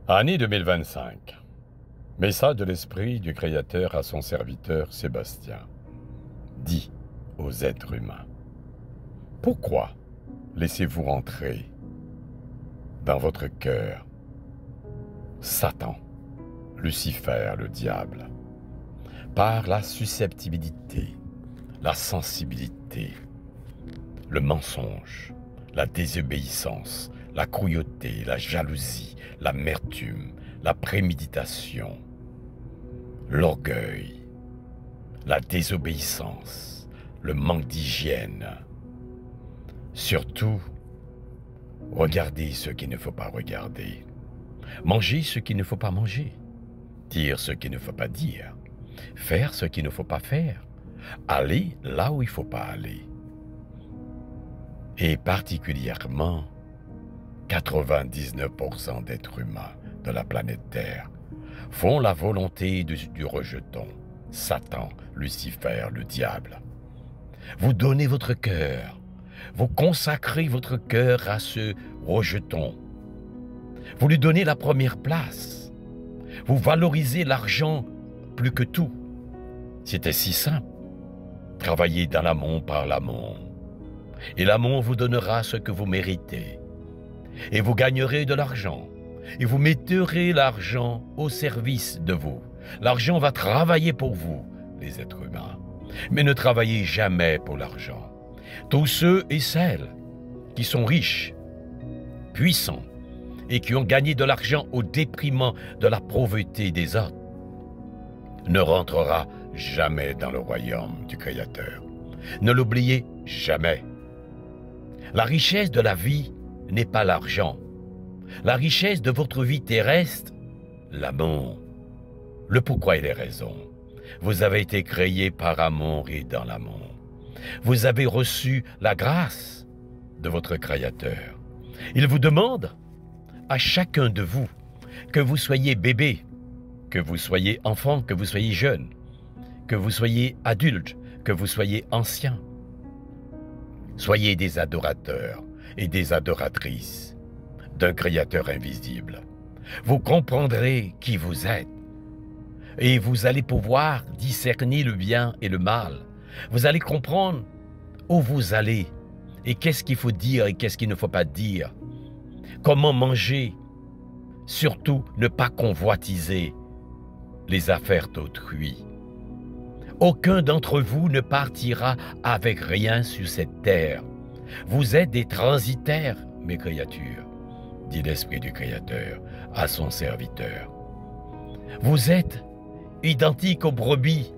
Année 2025. Message de l'Esprit du Créateur à son serviteur Sébastien. Dit aux êtres humains. Pourquoi laissez-vous entrer dans votre cœur Satan, Lucifer, le diable, par la susceptibilité, la sensibilité, le mensonge, la désobéissance, la cruauté, la jalousie, l'amertume, la préméditation, l'orgueil, la désobéissance, le manque d'hygiène. Surtout, regardez ce qu'il ne faut pas regarder, manger ce qu'il ne faut pas manger, dire ce qu'il ne faut pas dire, faire ce qu'il ne faut pas faire, aller là où il ne faut pas aller. Et particulièrement, 99% d'êtres humains de la planète Terre font la volonté du rejeton, Satan, Lucifer, le diable. Vous donnez votre cœur, vous consacrez votre cœur à ce rejeton. Vous lui donnez la première place. Vous valorisez l'argent plus que tout. C'était si simple. Travaillez dans l'amont par l'amont. Et l'amont vous donnera ce que vous méritez. Et vous gagnerez de l'argent. Et vous mettrez l'argent au service de vous. L'argent va travailler pour vous, les êtres humains. Mais ne travaillez jamais pour l'argent. Tous ceux et celles qui sont riches, puissants, et qui ont gagné de l'argent au déprimant de la pauvreté des autres, ne rentrera jamais dans le royaume du Créateur. Ne l'oubliez jamais. La richesse de la vie n'est pas l'argent. La richesse de votre vie terrestre, l'amour. Le pourquoi et les raisons. Vous avez été créé par amour et dans l'amour. Vous avez reçu la grâce de votre Créateur. Il vous demande à chacun de vous, que vous soyez bébé, que vous soyez enfant, que vous soyez jeune, que vous soyez adulte, que vous soyez ancien. Soyez des adorateurs et des adoratrices d'un Créateur invisible. Vous comprendrez qui vous êtes et vous allez pouvoir discerner le bien et le mal. Vous allez comprendre où vous allez et qu'est-ce qu'il faut dire et qu'est-ce qu'il ne faut pas dire. Comment manger, surtout ne pas convoitiser les affaires d'autrui. Aucun d'entre vous ne partira avec rien sur cette terre. Vous êtes des transitaires, mes créatures, dit l'Esprit du Créateur à son serviteur. Vous êtes identiques aux brebis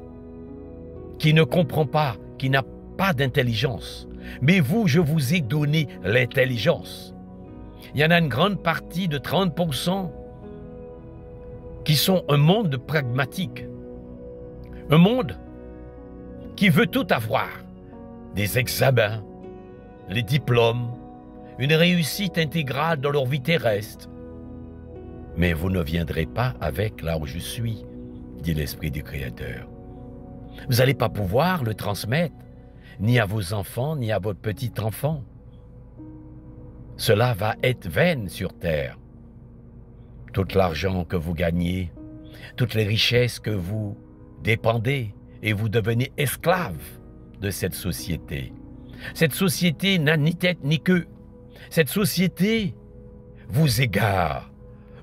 qui ne comprend pas, qui n'a pas d'intelligence. Mais vous, je vous ai donné l'intelligence. Il y en a une grande partie de 30% qui sont un monde pragmatique. Un monde qui veut tout avoir. Des examens, les diplômes, une réussite intégrale dans leur vie terrestre. Mais vous ne viendrez pas avec là où je suis, dit l'Esprit du Créateur. Vous n'allez pas pouvoir le transmettre, ni à vos enfants, ni à votre petit-enfant. Cela va être vain sur terre. Tout l'argent que vous gagnez, toutes les richesses que vous dépendez, et vous devenez esclave de cette société. Cette société n'a ni tête ni queue. Cette société vous égare.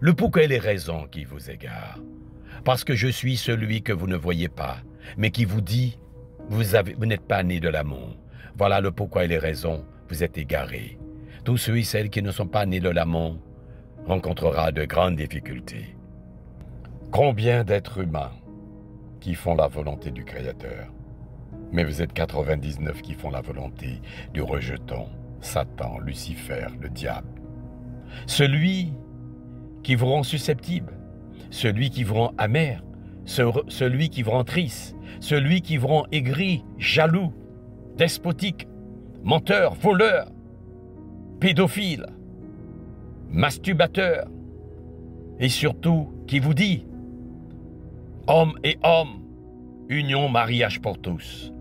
Le pourquoi et les raisons qui vous égarent. Parce que je suis celui que vous ne voyez pas, mais qui vous dit, vous n'êtes pas né de l'amour. Voilà le pourquoi et les raisons, vous êtes égarés. Tous ceux et celles qui ne sont pas nés de l'amour rencontrera de grandes difficultés. Combien d'êtres humains qui font la volonté du Créateur? Mais vous êtes 99 qui font la volonté du rejeton, Satan, Lucifer, le diable. Celui qui vous rend susceptible, celui qui vous rend amer, celui qui vous rend triste, celui qui vous rend aigri, jaloux, despotique, menteur, voleur, pédophile, masturbateur, et surtout qui vous dit « Homme et homme, union, mariage pour tous.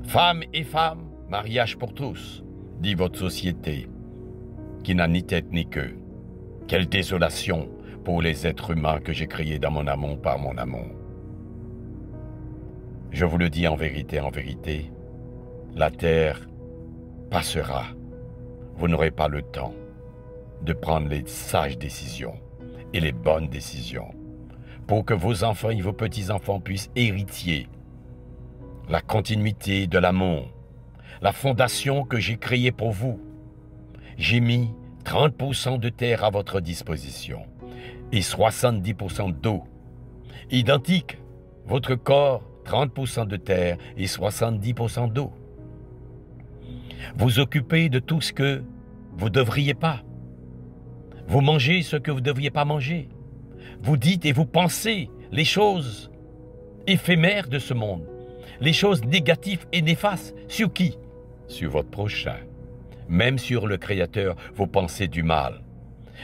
Femme et femme, mariage pour tous, dit votre société, qui n'a ni tête ni queue. Quelle désolation pour les êtres humains que j'ai créés dans mon amour par mon amour. Je vous le dis en vérité, la terre passera. Vous n'aurez pas le temps de prendre les sages décisions et les bonnes décisions pour que vos enfants et vos petits-enfants puissent hériter la continuité de l'amour, la fondation que j'ai créée pour vous. J'ai mis 30% de terre à votre disposition et 70% d'eau. Identique, votre corps, 30% de terre et 70% d'eau. Vous occupez de tout ce que vous ne devriez pas. Vous mangez ce que vous ne devriez pas manger. Vous dites et vous pensez les choses éphémères de ce monde, les choses négatives et néfastes. Sur qui? Sur votre prochain. Même sur le Créateur, vous pensez du mal.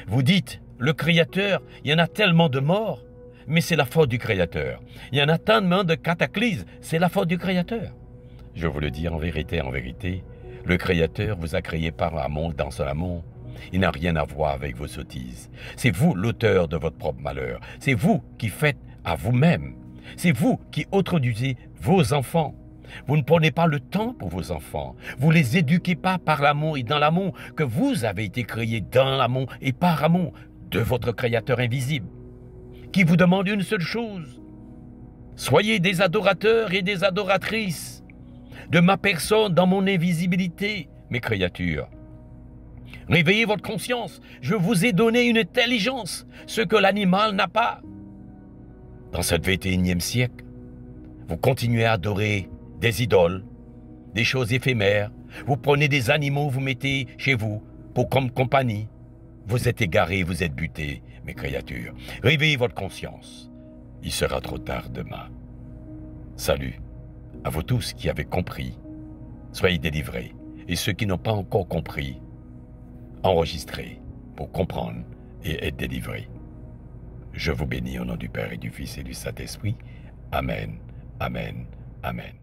Vous dites, le Créateur, il y en a tellement de morts, mais c'est la faute du Créateur. Il y en a tellement de cataclysmes, c'est la faute du Créateur. Je vous le dis en vérité, le Créateur vous a créé par amour dans son amour. Il n'a rien à voir avec vos sottises. C'est vous l'auteur de votre propre malheur. C'est vous qui faites à vous-même. C'est vous qui introduisez vos enfants. Vous ne prenez pas le temps pour vos enfants. Vous ne les éduquez pas par l'amour et dans l'amour que vous avez été créés dans l'amour et par amour de votre Créateur invisible, qui vous demande une seule chose. Soyez des adorateurs et des adoratrices de ma personne dans mon invisibilité, mes créatures. Réveillez votre conscience. Je vous ai donné une intelligence, ce que l'animal n'a pas. Dans ce 21e siècle, vous continuez à adorer des idoles, des choses éphémères. Vous prenez des animaux, vous mettez chez vous pour comme compagnie. Vous êtes égarés, vous êtes butés, mes créatures. Réveillez votre conscience. Il sera trop tard demain. Salut à vous tous qui avez compris. Soyez délivrés. Et ceux qui n'ont pas encore compris, enregistrez pour comprendre et être délivrés. Je vous bénis au nom du Père et du Fils et du Saint-Esprit. Amen, amen, amen.